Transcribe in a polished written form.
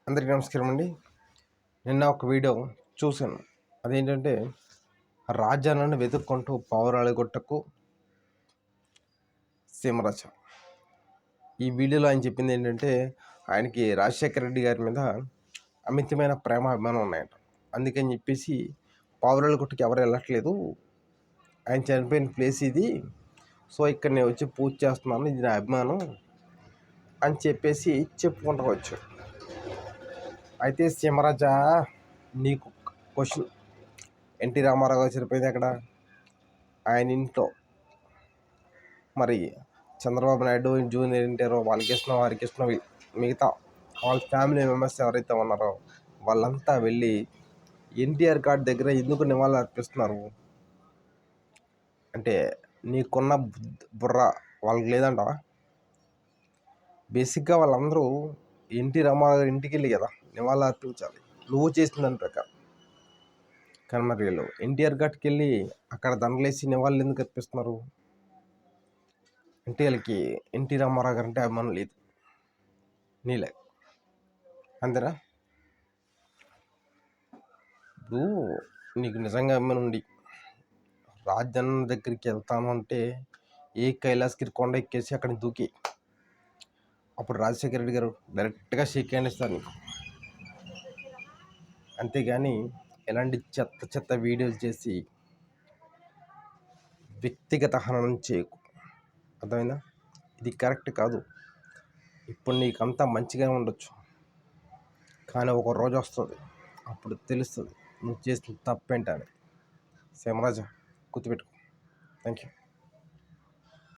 అందరికీ నమస్కారం అండి. నిన్న ఒక వీడియో చూశాను. అదేంటంటే రాజ్యాలను వెతుక్కుంటూ పావురాలగుట్టకు సీమరాజ. ఈ వీడియోలో ఆయన చెప్పింది ఏంటంటే ఆయనకి రాజశేఖర రెడ్డి గారి మీద అమితమైన ప్రేమ అభిమానం ఉన్నాయంట. అందుకని చెప్పేసి పావురాలగుట్టకి ఎవరు వెళ్ళట్లేదు. ఆయన చనిపోయిన ప్లేస్ ఇది. సో ఇక్కడ నేను వచ్చి పూజ చేస్తున్నాను, ఇది నా అభిమానం అని చెప్పేసి చెప్పుకుంటూ వచ్చాడు. అయితే సీమరాజా, నీకు క్వశ్చన్, ఎన్టీ రామారావు గారు చనిపోయింది అక్కడ ఆయన ఇంట్లో. మరి చంద్రబాబు నాయుడు, జూనియర్ ఎన్టీఆర్, హరికృష్ణ మిగతా వాళ్ళ ఫ్యామిలీ మెంబర్స్ ఎవరైతే ఉన్నారో వాళ్ళంతా వెళ్ళి ఎన్టీఆర్ గారి దగ్గర ఎందుకు నివాళులు అర్పిస్తున్నారు అంటే నీకున్న బుర్ర వాళ్ళకి లేదంట. బేసిక్గా వాళ్ళందరూ ఎన్టీ రామారావు గారి ఇంటికి వెళ్ళి కదా నివాళులు అర్పించాలి, నువ్వు చేసిన దాని ప్రకారం. కానీ మరి వీళ్ళు ఎన్టీఆర్ ఘాట్కి వెళ్ళి అక్కడ దండలేసి నివాళులు ఎందుకు అర్పిస్తున్నారు అంటే వీళ్ళకి ఎన్టీ రామారావు గారు అంటే అభిమానం లేదు, నీలే. అంతేనా? ఇప్పుడు నీకు నిజంగా అభిమానం ఉండి రాజన్న దగ్గరికి వెళ్తాను అంటే ఏ కైలాసగిరి కొండ ఎక్కేసి అక్కడ దూకి అప్పుడు రాజశేఖర రెడ్డి గారు డైరెక్ట్గా షేక్ హ్యాండ్ ఇస్తారు నీకు. అంతేగాని ఎలాంటి చెత్త వీడియోలు చేసి వ్యక్తిగత హననం చేయకు, అర్థమైందా? ఇది కరెక్ట్ కాదు. ఇప్పుడు నీకు అంతా మంచిగా ఉండొచ్చు, కానీ ఒక రోజు వస్తుంది, అప్పుడు తెలుస్తుంది నువ్వు చేసిన తప్పేంటని. సీమరాజా, గుర్తుపెట్టుకో. Thank you.